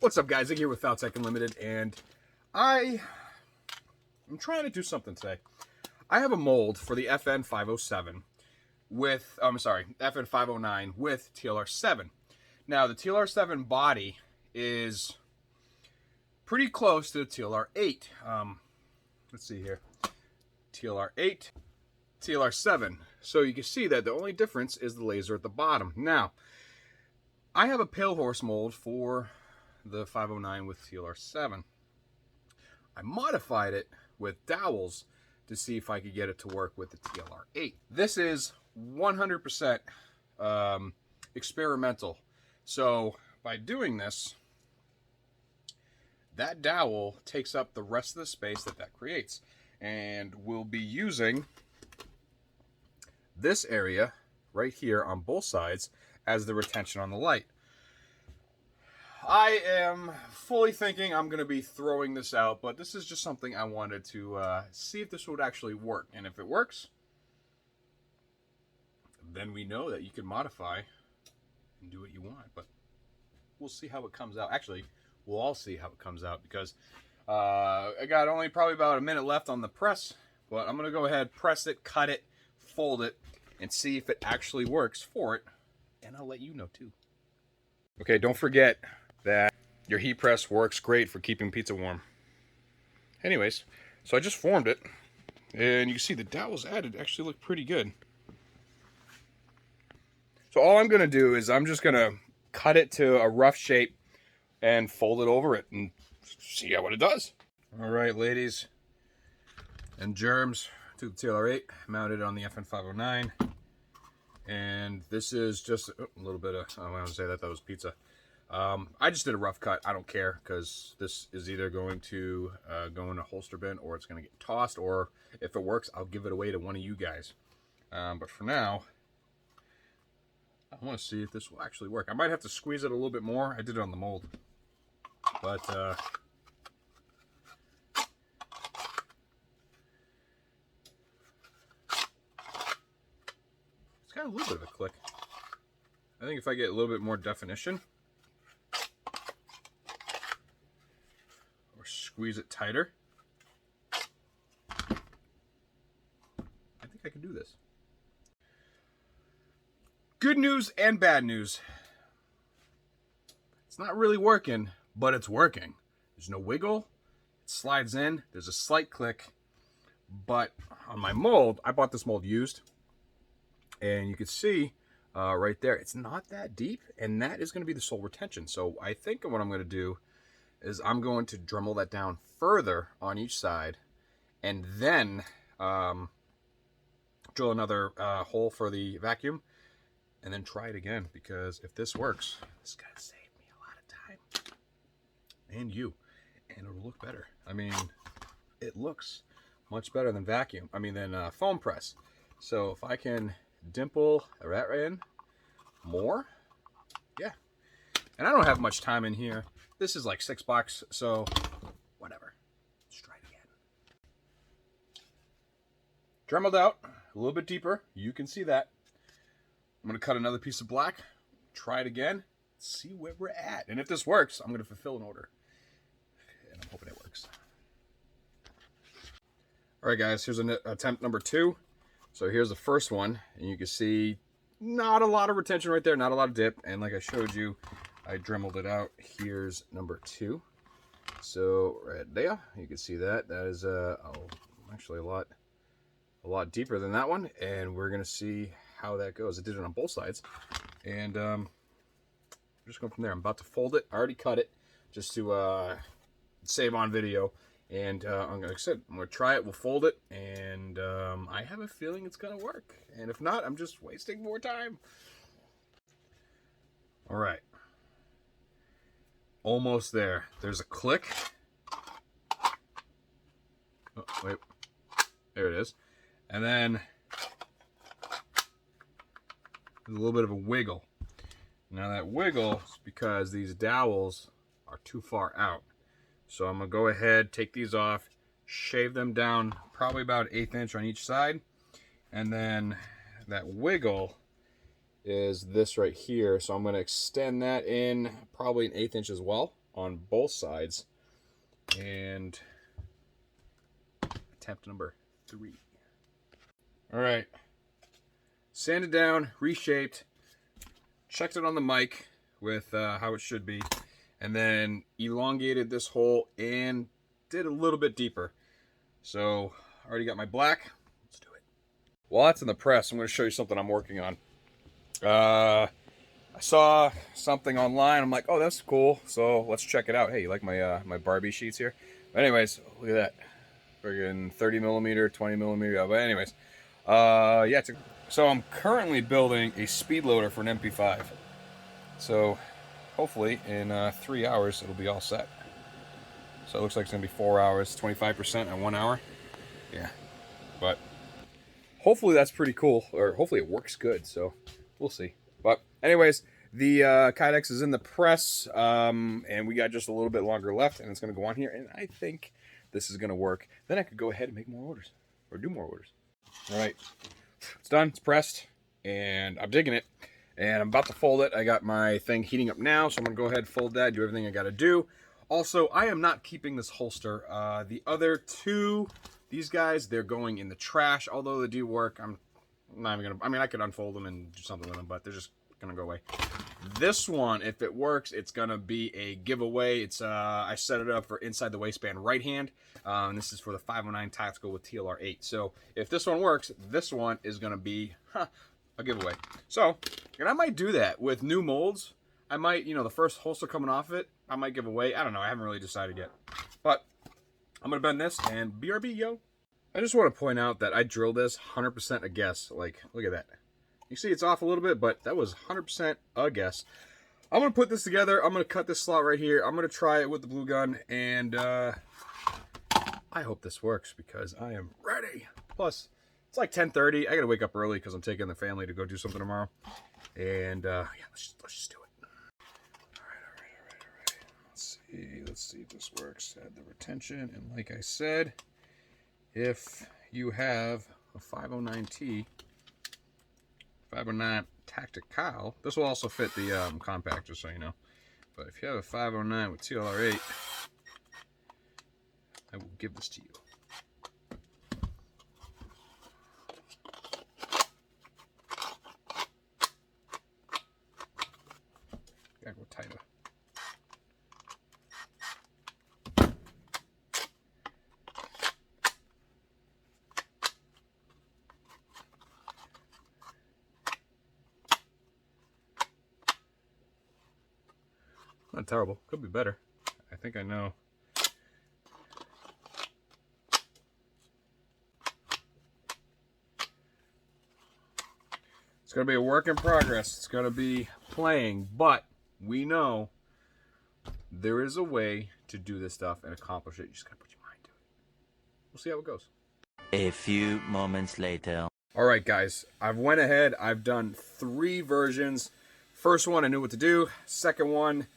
What's up, guys? I'm here with Faltacunlimited, and I'm trying to do something today. I have a mold for the FN507 with, FN509 with Tlr7. Now, the Tlr7 body is pretty close to the Tlr8. Let's see here. Tlr8, Tlr7. So you can see that the only difference is the laser at the bottom. Now, I have a pale horse mold for the 509 with Tlr7. I modified it with dowels to see if I could get it to work with the Tlr8. This is 100% experimental. So by doing this, that dowel takes up the rest of the space that creates. And we'll be using this area right here on both sides as the retention on the light. I am fully thinking I'm going to be throwing this out, but this is just something I wanted to see if this would actually work. And if it works, then we know that you can modify and do what you want. But we'll see how it comes out. Actually, we'll all see how it comes out, because I got only probably about a minute left on the press. But I'm going to go ahead, press it, cut it, fold it, and see if it actually works for it. And I'll let you know too. Okay, don't forget that your heat press works great for keeping pizza warm. Anyways, so I just formed it, and you can see the dowels added actually look pretty good. So all I'm going to do is I'm just going to cut it to a rough shape and fold it over it and see what it does. All right, ladies and germs, to the Tlr8 mounted on the FN509. And this is just a little bit of, I want to say that was pizza. I just did a rough cut. I don't care, because this is either going to go in a holster bin, or it's going to get tossed, or if it works, I'll give it away to one of you guys. But for now, I want to see if this will actually work. I might have to squeeze it a little bit more. I did it on the mold. But it's got a little bit of a click. I think if I get a little bit more definition, or squeeze it tighter, I think I can do this. Good news and bad news. It's not really working, but it's working. There's no wiggle. It slides in. There's a slight click. But on my mold, I bought this mold used, and you can see right there, it's not that deep, and that is going to be the sole retention. So I think what I'm going to do is I'm going to Dremel that down further on each side, and then drill another hole for the vacuum, and then try it again, because if this works, this is going to save me a lot of time. And you. And it'll look better. I mean, it looks much better than foam press. So if I can dimple that in more, yeah. And I don't have much time in here. This is like $6, so whatever. Let's try it again. Dremeled out a little bit deeper. You can see that. I'm going to cut another piece of black, try it again, see where we're at. And if this works, I'm going to fulfill an order. And I'm hoping it works. All right, guys, here's attempt number 2. So here's the first one, and you can see not a lot of retention right there, not a lot of dip. And like I showed you, I dremeled it out. Here's number 2. So right there, you can see that. That is actually a lot deeper than that one. And we're going to see how that goes. I did it on both sides, and I'm just going from there. I'm about to fold it. I already cut it just to save on video, and like I said, I'm going to try it. We'll fold it, and I have a feeling it's going to work, and if not, I'm just wasting more time. All right, almost there. There's a click. Oh, wait, there it is. And then there's a little bit of a wiggle. Now that wiggle is because these dowels are too far out. So I'm going to go ahead, take these off, shave them down probably about 1/8 inch on each side. And then that wiggle is this right here. So I'm going to extend that in probably 1/8 inch as well. on both sides. And attempt number 3. All right. Sanded down, reshaped, checked it on the mic with how it should be, and then elongated this hole and did a little bit deeper. So I already got my black. Let's do it. While that's in the press, I'm going to show you something I'm working on. I saw something online. I'm like, oh, that's cool. So let's check it out. Hey, you like my my Barbie sheets here? But anyways, look at that. Friggin' 30 millimeter, 20 millimeter. But anyways, yeah. So I'm currently building a speed loader for an MP5. So hopefully in 3 hours it'll be all set. So it looks like it's gonna be 4 hours, 25% in 1 hour. Yeah, but hopefully that's pretty cool, or hopefully it works good. So we'll see. But anyways, the Kydex is in the press, and we got just a little bit longer left, and it's gonna go on here, and I think this is gonna work. Then I could go ahead and make more orders, or do more orders. All right, it's done, it's pressed, and I'm digging it, and I'm about to fold it. I got my thing heating up now, so I'm gonna go ahead and fold that, do everything I gotta do. Also, I am not keeping this holster. The other two, these guys, they're going in the trash, although they do work. I'm not even gonna, I mean, I could unfold them and do something with them, but they're just gonna go away. This one, if it works, it's gonna be a giveaway. It's I set it up for inside the waistband right hand, and this is for the 509 tactical with Tlr8. So if this one works, this one is gonna be a giveaway. So, and I might do that with new molds. I might, you know, the first holster coming off it, I might give away. I don't know, I haven't really decided yet, but I'm gonna bend this and BRB, yo. I just want to point out that I drilled this 100% a guess. Like, look at that. You see it's off a little bit, but that was 100% a guess. I'm going to put this together. I'm going to cut this slot right here. I'm going to try it with the glue gun, and I hope this works because I am ready. Plus, it's like 10:30. I got to wake up early because I'm taking the family to go do something tomorrow. And, yeah, let's just do it. All right. Let's see if this works. Add the retention, and like I said, if you have a 509T, 509 Tactical, this will also fit the compact, just so you know. But if you have a 509 with Tlr8, I will give this to you. Gotta go tighter. Not terrible. Could be better. I think I know. It's going to be a work in progress. It's going to be playing, but we know there is a way to do this stuff and accomplish it. You just got to put your mind to it. We'll see how it goes. A few moments later. All right, guys. I've went ahead. I've done 3 versions. First one, I knew what to do. Second one,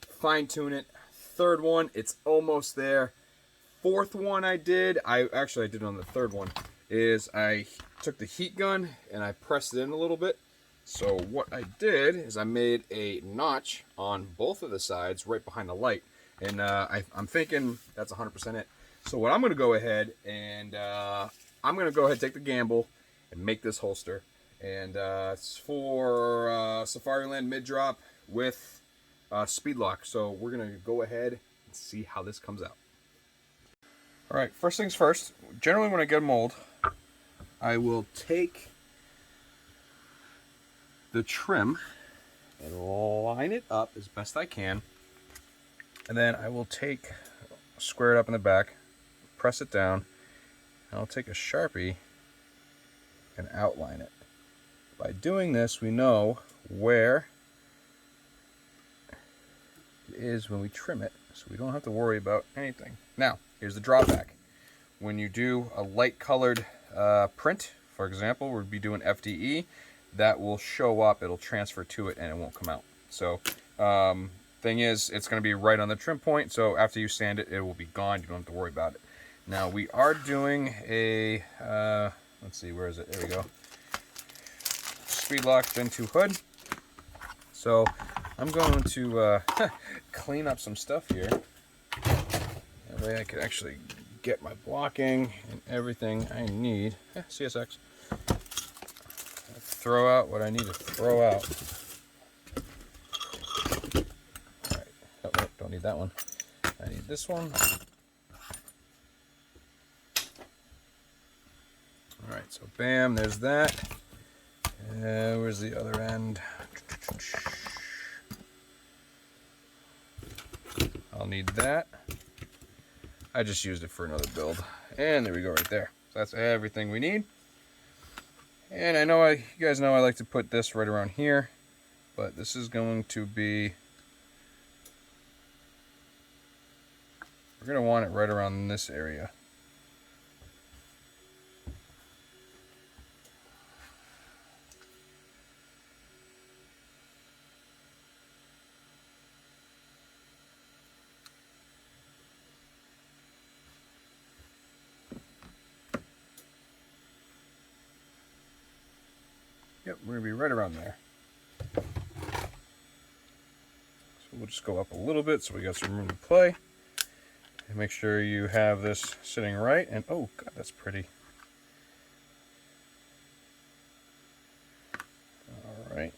fine-tune it. Third one, it's almost there. Fourth one I did it on the third one, is I took the heat gun and I pressed it in a little bit. So what I did is I made a notch on both of the sides right behind the light. And I'm thinking that's 100% it. So what I'm going to go ahead and take the gamble and make this holster. And it's for Safariland mid-drop with speed lock. So we're going to go ahead and see how this comes out. All right, first things first. Generally when I get a mold, I will take the trim and line it up as best I can. And then I will square it up in the back, press it down, and I'll take a Sharpie and outline it. By doing this, we know where it is when we trim it, so we don't have to worry about anything. Now, here's the drawback. When you do a light colored print, for example, we'll be doing FDE, that will show up, it'll transfer to it, and it won't come out. So, thing is, it's going to be right on the trim point, so after you sand it, it will be gone. You don't have to worry about it. Now, we are doing a, let's see, where is it? There we go. Speedlock Gen 2 hood. So, I'm going to, clean up some stuff here. That way I can actually get my blocking and everything I need. CSX. Throw out what I need to throw out. Alright. Oh, don't need that one. I need this one. Alright, so bam, there's that. Where's the other end? I'll need that. I just used it for another build. And there we go right there. So that's everything we need. And I know you guys know I like to put this right around here, but this is going to be, we're going to want it right around this area. Yep, we're going to be right around there. So we'll just go up a little bit so we got some room to play. And make sure you have this sitting right. And oh, God, that's pretty. All right.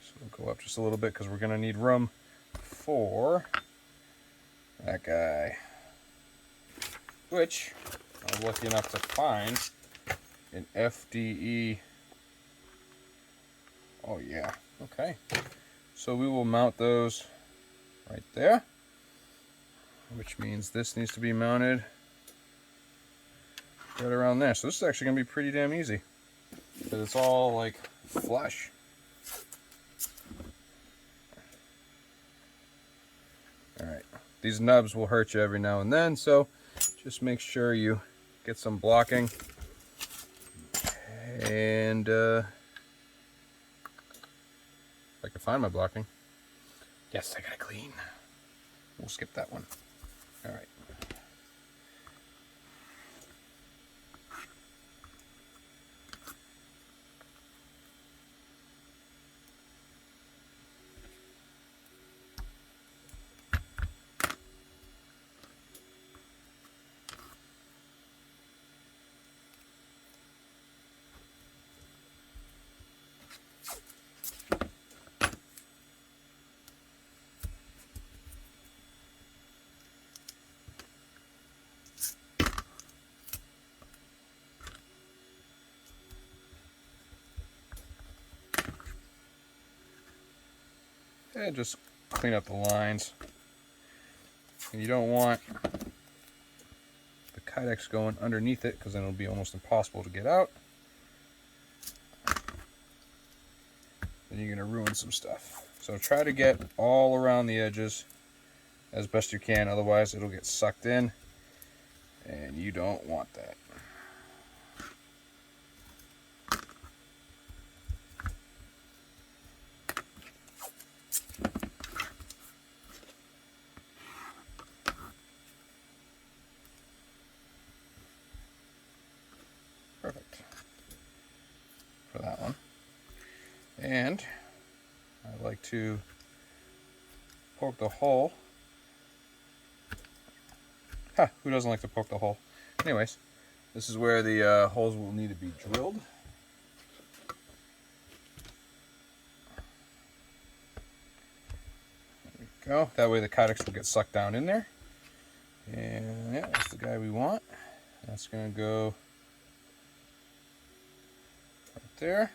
So we'll go up just a little bit because we're going to need room for that guy. Which I was lucky enough to find an FDE. Oh yeah, okay. So we will mount those right there, which means this needs to be mounted right around there. So this is actually going to be pretty damn easy because it's all like flush. Alright, these nubs will hurt you every now and then, so just make sure you get some blocking. And if I can find my blocking. Yes, I got it clean. We'll skip that one. All right. And just clean up the lines. And you don't want the kydex going underneath it because then it'll be almost impossible to get out. Then you're going to ruin some stuff. So try to get all around the edges as best you can, otherwise it'll get sucked in and you don't want that. Perfect for that one. And I like to poke the hole. Ha! Who doesn't like to poke the hole? Anyways, this is where the holes will need to be drilled. There we go. That way the kydex will get sucked down in there. And yeah, that's the guy we want. That's going to go right there.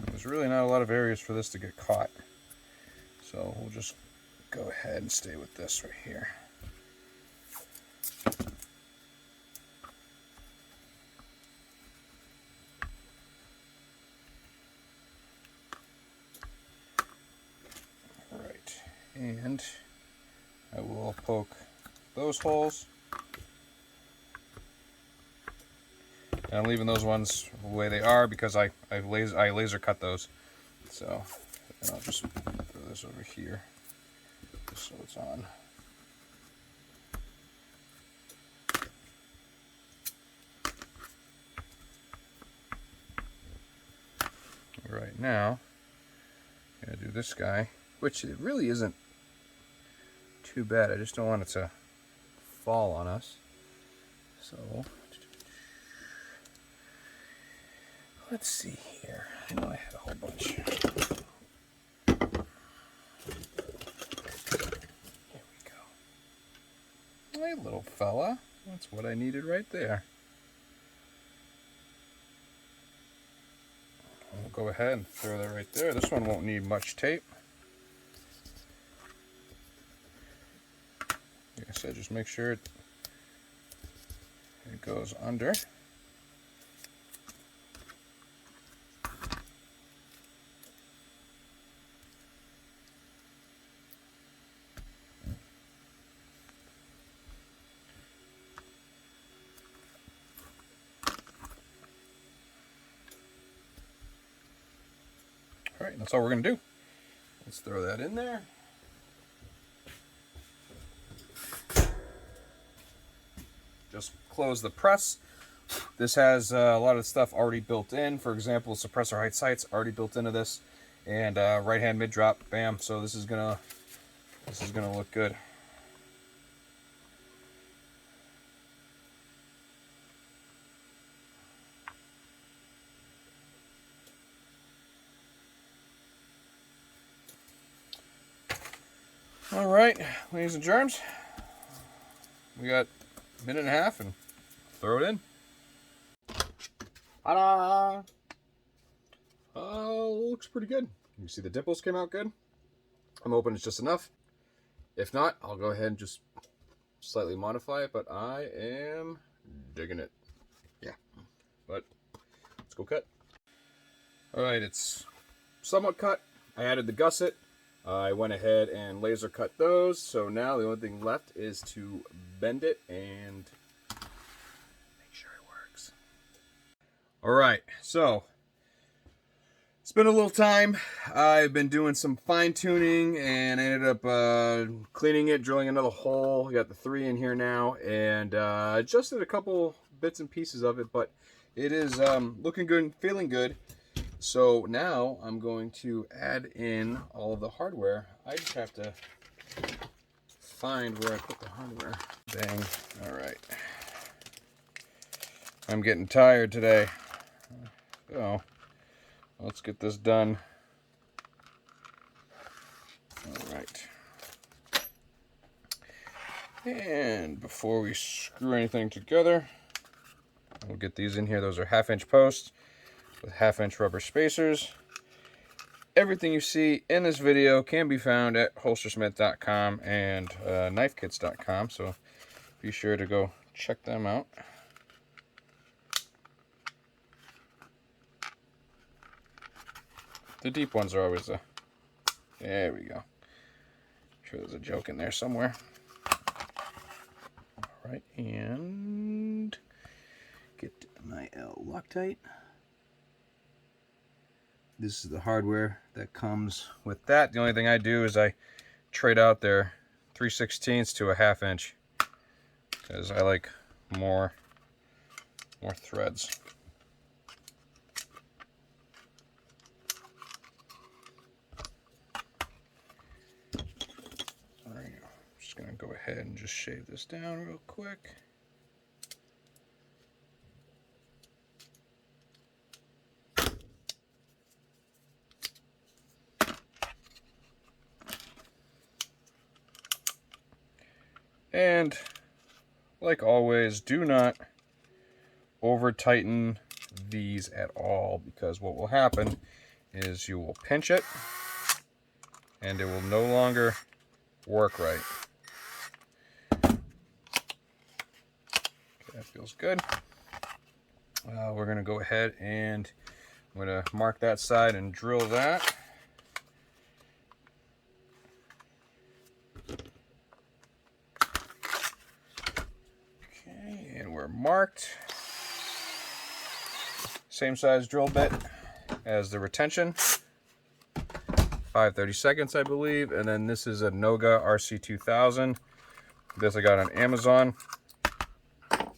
There's really not a lot of areas for this to get caught. So we'll just go ahead and stay with this right here. Alright, and I will poke those holes. And I'm leaving those ones the way they are because I laser cut those. So and I'll just throw this over here. Just so it's on. Right now, I'm gonna do this guy, which it really isn't too bad. I just don't want it to fall on us. So let's see here. I know I had a whole bunch. Here we go. Hey, little fella. That's what I needed right there. We'll go ahead and throw that right there. This one won't need much tape. Like I said, just make sure it goes under. All right, that's all we're going to do. Let's throw that in there. Just close the press. This has a lot of stuff already built in. For example, suppressor height sights already built into this, and right hand mid drop, bam. So this is gonna look good. All right, ladies and germs, we got a minute and a half, and throw it in. Ta-da! Looks pretty good. You see the dimples came out good. I'm hoping it's just enough. If not, I'll go ahead and just slightly modify it, but I am digging it. Yeah, but let's go cut. All right, it's somewhat cut. I added the gusset. I went ahead and laser cut those, so now the only thing left is to bend it and make sure it works. All right, so it's been a little time. I've been doing some fine tuning, and I ended up cleaning it, drilling another hole. We got the 3 in here now, and adjusted a couple bits and pieces of it, but it is looking good and feeling good. So now I'm going to add in all of the hardware. I just have to find where I put the hardware. Dang. All right. I'm getting tired today. So let's get this done. All right. And before we screw anything together, we'll get these in here. Those are 1/2-inch posts with 1/2-inch rubber spacers. Everything you see in this video can be found at holstersmith.com and knifekits.com, so be sure to go check them out. The deep ones are always the... There we go. I'm sure there's a joke in there somewhere. All right, and get my L Loctite. This is the hardware that comes with that. The only thing I do is I trade out their 3/16 to a 1/2-inch because I like more threads. All right, I'm just gonna go ahead and just shave this down real quick. And like always, do not over tighten these at all, because what will happen is you will pinch it and it will no longer work right. Okay, that feels good. We're going to go ahead and I'm going to mark that side and drill that. Marked. Same size drill bit as the retention. 5/32, I believe. And then this is a Noga RC2000. This I got on Amazon. And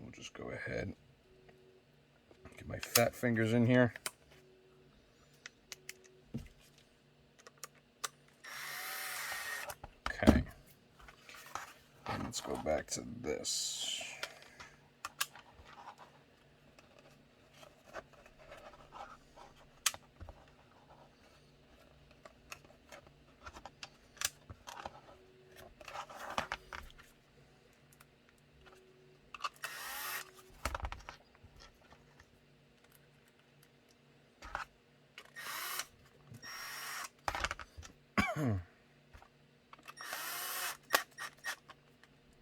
we'll just go ahead, get my fat fingers in here. Okay. And let's go back to this.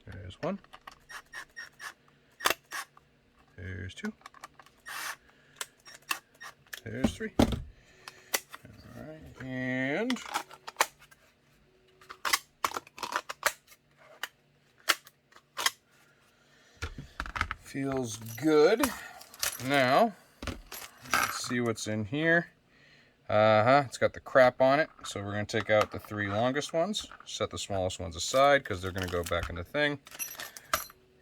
There's one. There's two. There's three. All right, and feels good. Now, let's see what's in here. It's got the crap on it, so we're going to take out the 3 longest ones, set the smallest ones aside because they're going to go back in the thing.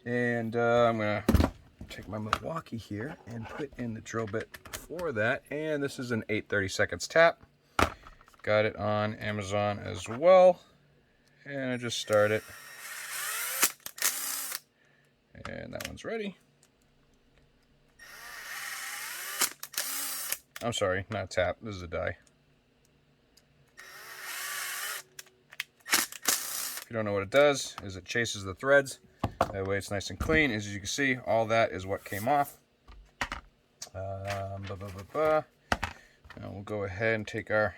And I'm going to take my Milwaukee here and put in the drill bit for that. And this is an 8/32 tap. Got it on Amazon as well. And I just start it. And that one's ready. I'm sorry, not tap. This is a die. If you don't know what it does, is it chases the threads. That way it's nice and clean. As you can see, all that is what came off. Now we'll go ahead and take our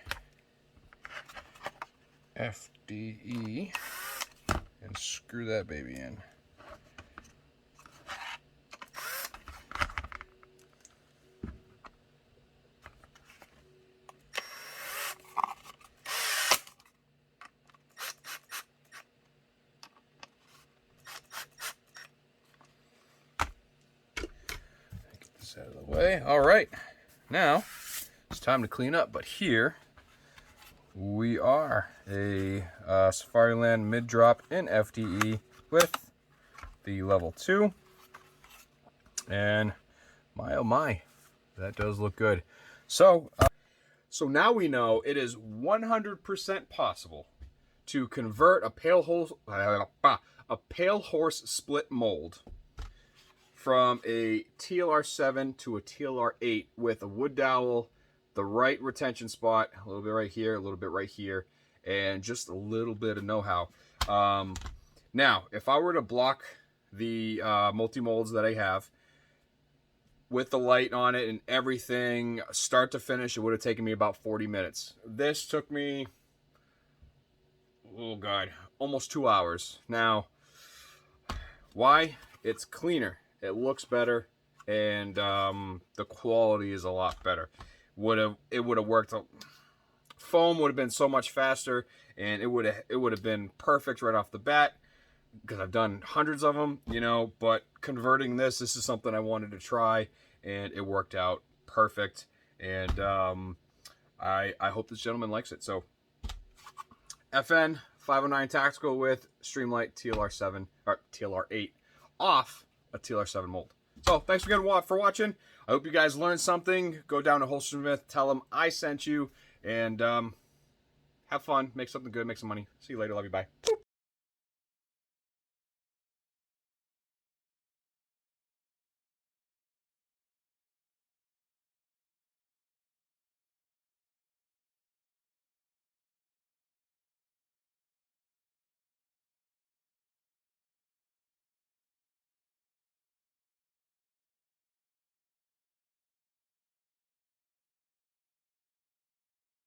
FDE and screw that baby in. Out of the way. All right, now it's time to clean up. But here we are, a Safariland mid drop in FDE with the level 2, and my oh my, that does look good. So now we know it is 100% possible to convert a pale horse split mold from a Tlr7 to a Tlr8 with a wood dowel, the right retention spot, a little bit right here, a little bit right here, and just a little bit of know-how. Now, if I were to block the multi-molds that I have with the light on it and everything, start to finish, it would have taken me about 40 minutes. This took me, oh God, almost 2 hours. Now, why? It's cleaner. It looks better, and the quality is a lot better. It would have worked. Foam would have been so much faster, and it would have been perfect right off the bat because I've done hundreds of them, you know. But converting this is something I wanted to try, and it worked out perfect. And I hope this gentleman likes it. So FN 509 Tactical with Streamlight Tlr7 or Tlr8 off a Tlr7 mold. So thanks again for watching. I hope you guys learned something. Go down to Holstersmith, tell them I sent you, and have fun, make something good, make some money. See you later, love you, bye.